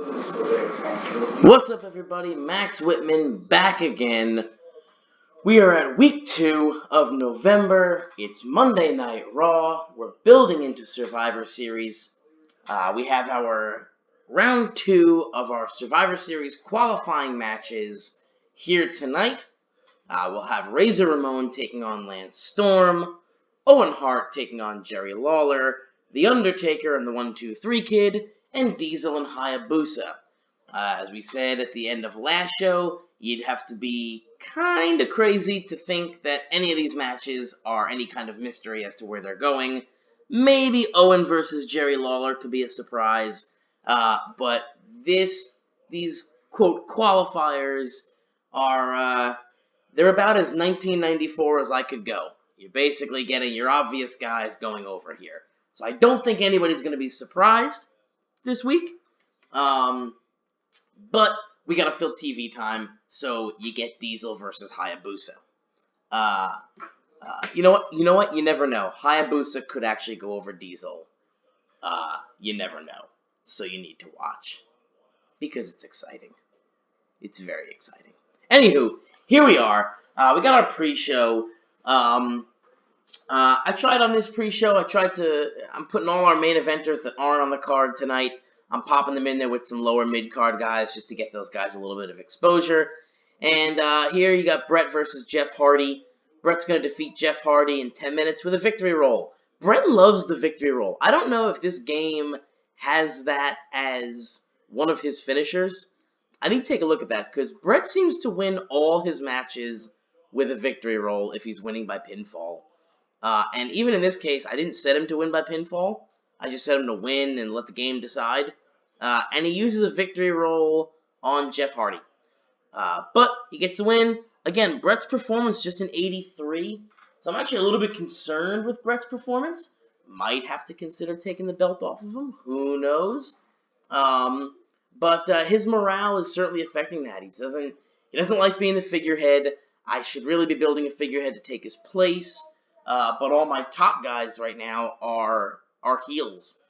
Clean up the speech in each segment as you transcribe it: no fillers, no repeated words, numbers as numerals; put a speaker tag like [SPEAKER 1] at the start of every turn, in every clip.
[SPEAKER 1] What's up, everybody? Max Whitman back again. We are at week 2 of November. It's Monday Night Raw. We're building into Survivor Series. We have our round 2 of our Survivor Series qualifying matches here tonight. We'll have Razor Ramon taking on Lance Storm, Owen Hart taking on Jerry Lawler, The Undertaker and the 1-2-3 Kid, and Diesel and Hayabusa. As we said at the end of last show, you'd have to be kind of crazy to think that any of these matches are any kind of mystery as to where they're going. Maybe Owen versus Jerry Lawler could be a surprise, but these quote qualifiers are they're about as 1994 as I could go. You're basically getting your obvious guys going over here, so I don't think anybody's going to be surprised this week. But we gotta fill TV time, so you get Diesel versus Hayabusa. You know what? You never know. Hayabusa could actually go over Diesel. You never know. So you need to watch. Because it's exciting. It's very exciting. Anywho, here we are. We got our pre-show. I tried on this pre-show, I'm putting all our main eventers that aren't on the card tonight. I'm popping them in there with some lower mid-card guys just to get those guys a little bit of exposure. And here you got Brett versus Jeff Hardy. Brett's going to defeat Jeff Hardy in 10 minutes with a victory roll. Brett loves the victory roll. I don't know if this game has that as one of his finishers. I need to take a look at that because Brett seems to win all his matches with a victory roll if he's winning by pinfall. And even in this case, I didn't set him to win by pinfall. I just set him to win and let the game decide. And he uses a victory roll on Jeff Hardy. But he gets the win. Again, Brett's performance just an 83. So I'm actually a little bit concerned with Brett's performance. Might have to consider taking the belt off of him. Who knows? But his morale is certainly affecting that. He doesn't like being the figurehead. I should really be building a figurehead to take his place. But all my top guys right now are heels.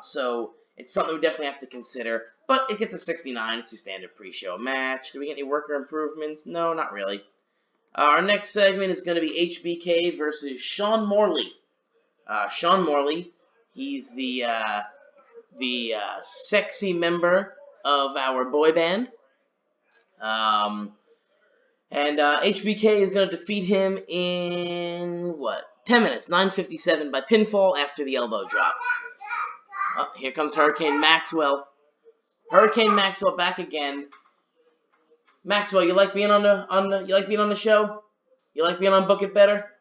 [SPEAKER 1] So it's something we definitely have to consider. But it gets a 69. It's your standard pre-show match. Do we get any worker improvements? No, not really. Our next segment is going to be HBK versus Sean Morley. Sean Morley, he's the sexy member of our boy band. And HBK is going to defeat him in, 10 minutes, 9:57 by pinfall after the elbow drop. Oh, here comes Hurricane Maxwell. Hurricane Maxwell back again. Maxwell, you like being on the show? You like being on Book It Better?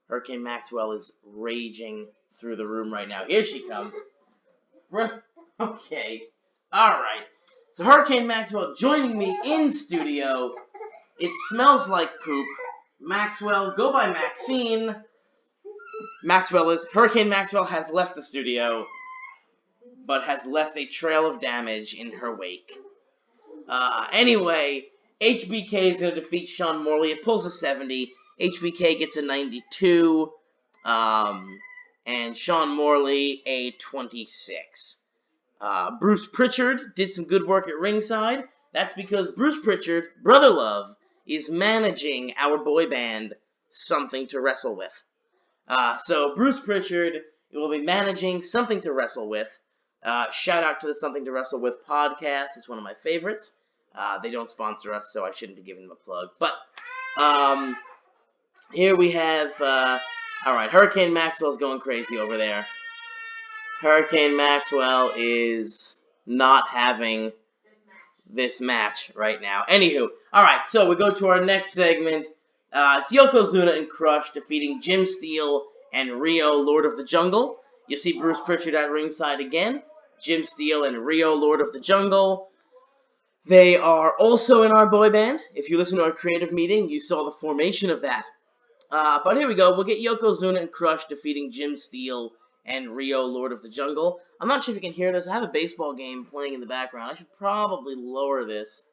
[SPEAKER 1] Hurricane Maxwell is raging through the room right now. Here she comes. Okay. Alright. So Hurricane Maxwell joining me in studio. It smells like poop. Maxwell, go by Maxine. Hurricane Maxwell has left the studio, but has left a trail of damage in her wake. Anyway, HBK is going to defeat Sean Morley. It pulls a 70. HBK gets a 92. And Sean Morley a 26. Bruce Pritchard did some good work at ringside. That's because Bruce Pritchard, Brother Love, is managing our boy band Something to Wrestle With. So Bruce Pritchard will be managing Something to Wrestle With. Shout out to the Something to Wrestle With podcast. It's one of my favorites. They don't sponsor us, so I shouldn't be giving them a plug. But here we have, alright, Hurricane Maxwell's going crazy over there. Hurricane Maxwell is not having this match right now. Anywho, alright, so we go to our next segment. It's Yokozuna and Crush defeating Jim Steele and Rio, Lord of the Jungle. You see Bruce Pritchard at ringside again. Jim Steele and Rio, Lord of the Jungle. They are also in our boy band. If you listen to our creative meeting, you saw the formation of that. But here we go. We'll get Yokozuna and Crush defeating Jim Steele and Rio, Lord of the Jungle. I'm not sure if you can hear this. I have a baseball game playing in the background. I should probably lower this.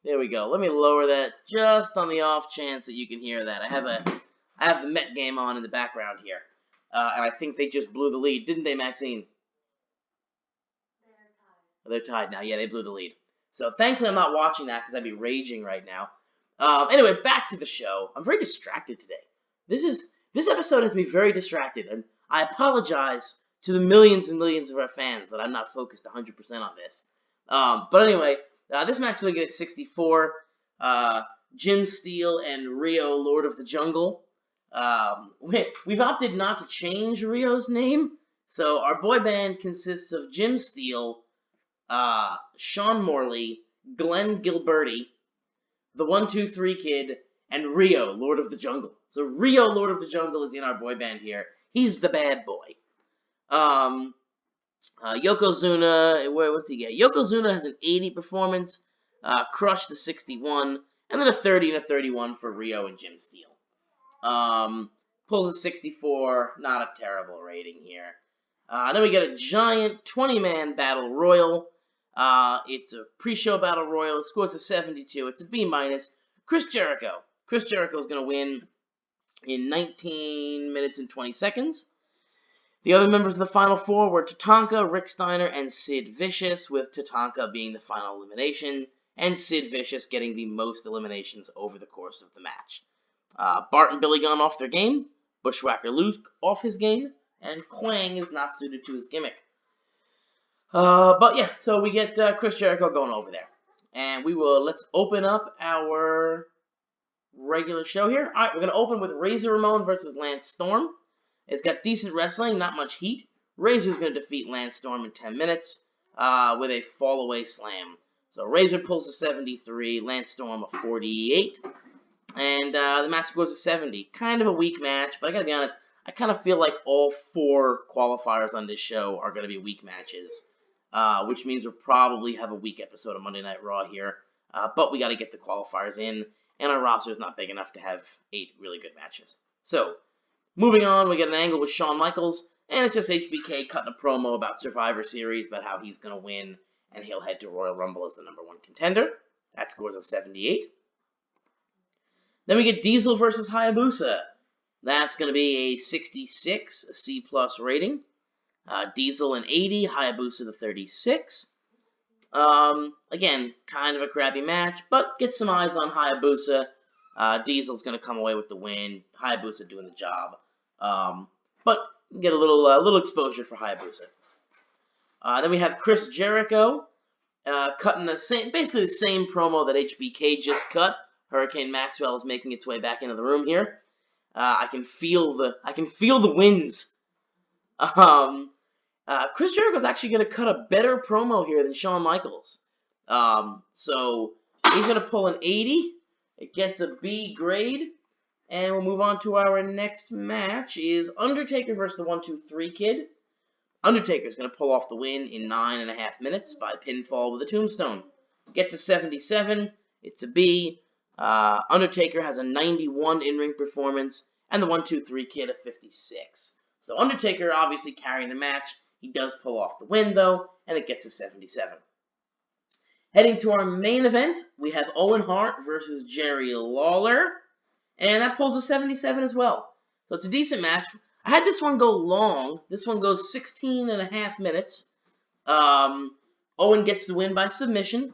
[SPEAKER 1] There we go. Let me lower that just on the off chance that you can hear that. I have the Met game on in the background here. And I think they just blew the lead, didn't they, Maxine? They're tied now. Yeah, they blew the lead. So thankfully I'm not watching that because I'd be raging right now. Anyway, back to the show. I'm very distracted today. This episode has me very distracted, and I apologize to the millions and millions of our fans that I'm not focused 100% on this. But anyway, this match will get at 64. Jim Steele and Rio, Lord of the Jungle. We've opted not to change Rio's name, so our boy band consists of Jim Steele, Sean Morley, Glenn Gilberti, the 1-2-3 Kid, and Rio, Lord of the Jungle. So Rio, Lord of the Jungle, is in our boy band here. He's the bad boy. Yokozuna, what's he get? Yokozuna has an 80 performance, Crush the 61, and then a 30 and a 31 for Rio and Jim Steele. Pulls a 64, not a terrible rating here. Then we get a giant 20-man battle royal. It's a pre-show battle royal. It scores a 72. It's a B-. Chris Jericho. Chris Jericho is going to win in 19 minutes and 20 seconds. The other members of the Final Four were Tatanka, Rick Steiner, and Sid Vicious, with Tatanka being the final elimination, and Sid Vicious getting the most eliminations over the course of the match. Bart and Billy Gunn off their game, Bushwhacker Luke off his game, and Quang is not suited to his gimmick. But yeah, so we get Chris Jericho going over there. And let's open up our regular show here. Alright, we're going to open with Razor Ramon versus Lance Storm. It's got decent wrestling, not much heat. Razor's going to defeat Lance Storm in 10 minutes with a fall-away slam. So Razor pulls a 73, Lance Storm a 48. And the match goes to 70. Kind of a weak match, but I gotta be honest, I kind of feel like all 4 qualifiers on this show are going to be weak matches. Which means we'll probably have a weak episode of Monday Night Raw here. But we got to get the qualifiers in, and our roster is not big enough to have 8 really good matches. So, moving on, we get an angle with Shawn Michaels, and it's just HBK cutting a promo about Survivor Series, about how he's going to win, and he'll head to Royal Rumble as the #1 contender. That scores a 78. Then we get Diesel versus Hayabusa. That's going to be a 66, a C+ rating. Diesel an 80, Hayabusa the 36. Again, kind of a crappy match, but get some eyes on Hayabusa. Diesel's going to come away with the win. Hayabusa doing the job. But get a little exposure for Hayabusa. Then we have Chris Jericho cutting basically the same promo that HBK just cut. Hurricane Maxwell is making its way back into the room here. I can feel the winds. Chris Jericho's actually going to cut a better promo here than Shawn Michaels. So he's going to pull an 80. It gets a B grade. And we'll move on to our next match is Undertaker versus the 1-2-3 Kid. Undertaker's going to pull off the win in 9.5 minutes by pinfall with a tombstone. Gets a 77. It's a B. Undertaker has a 91 in-ring performance, and the 1-2-3 Kid a 56. So Undertaker obviously carrying the match. He does pull off the win, though, and it gets a 77. Heading to our main event, we have Owen Hart versus Jerry Lawler, and that pulls a 77 as well. So it's a decent match. I had this one go long. This one goes 16.5 minutes. Owen gets the win by submission.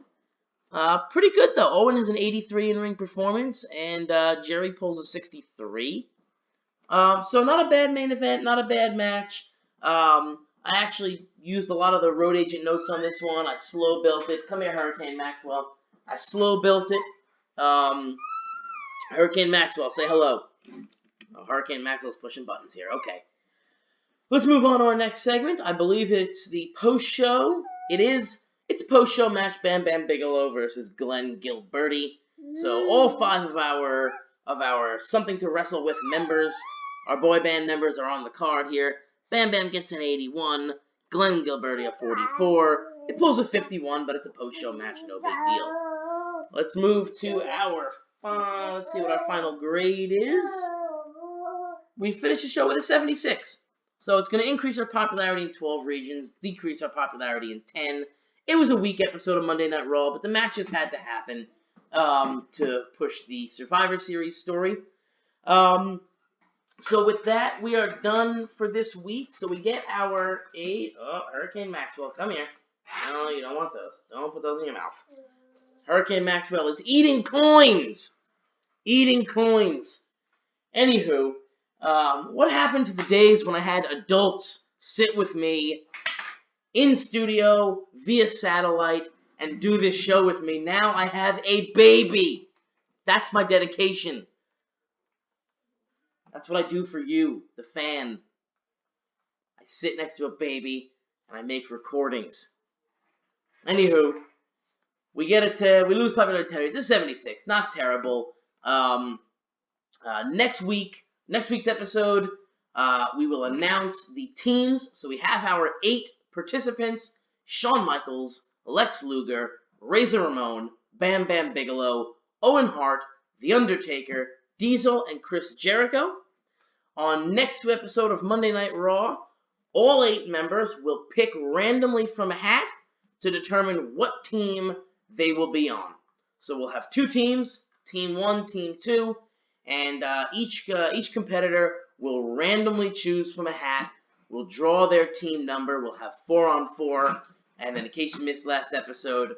[SPEAKER 1] Pretty good, though. Owen has an 83 in-ring performance, and Jerry pulls a 63. So not a bad main event, not a bad match. I actually used a lot of the road agent notes on this one. I slow built it. Come here, Hurricane Maxwell. I slow built it. Hurricane Maxwell, say hello. Oh, Hurricane Maxwell's pushing buttons here. Okay. Let's move on to our next segment. I believe it's the post-show. It's a post-show match. Bam Bam Bigelow versus Glenn Gilberti. So all 5 of our Something to Wrestle With members, our boy band members, are on the card here. Bam Bam gets an 81. Glenn Gilberti a 44. It pulls a 51, but it's a post-show match, no big deal. Let's move to let's see what our final grade is. We finished the show with a 76. So it's going to increase our popularity in 12 regions, decrease our popularity in 10. It was a weak episode of Monday Night Raw, but the matches had to happen to push the Survivor Series story. So with that, we are done for this week. So we get our 8. Oh, Hurricane Maxwell, come here. No, you don't want those. Don't put those in your mouth. Hurricane Maxwell is eating coins. Eating coins. Anywho, what happened to the days when I had adults sit with me in studio via satellite and do this show with me? Now I have a baby. That's my dedication. That's what I do for you, the fan. I sit next to a baby and I make recordings. Anywho, we lose popularity 10 to 76. Not terrible. Next week's episode, we will announce the teams. So we have our 8 participants: Shawn Michaels, Lex Luger, Razor Ramon, Bam Bam Bigelow, Owen Hart, The Undertaker, Diesel, and Chris Jericho. On next episode of Monday Night Raw, all 8 members will pick randomly from a hat to determine what team they will be on. So we'll have 2 teams, Team 1, Team 2, and each competitor will randomly choose from a hat. We'll draw their team number. We'll have 4-on-4, and then in case you missed last episode,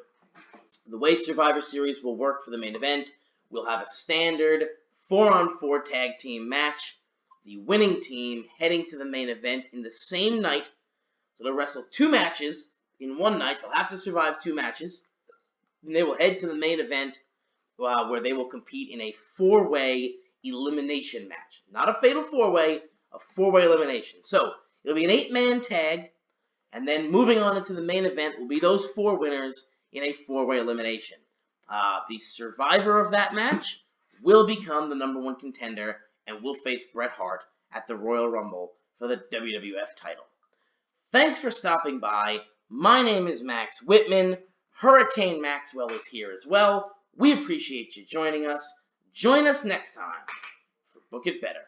[SPEAKER 1] the way Survivor Series will work for the main event, we'll have a standard 4-on-4 tag team match. The winning team heading to the main event in the same night. So they'll wrestle 2 matches in one night. They'll have to survive 2 matches. And they will head to the main event where they will compete in a 4-way elimination match. Not a fatal 4-way, a 4-way elimination. So it'll be an 8-man tag, and then moving on into the main event will be those 4 winners in a 4-way elimination. The survivor of that match will become the number 1 contender and will face Bret Hart at the Royal Rumble for the WWF title. Thanks for stopping by. My name is Max Whitman. Hurricane Maxwell is here as well. We appreciate you joining us. Join us next time for Book It Better.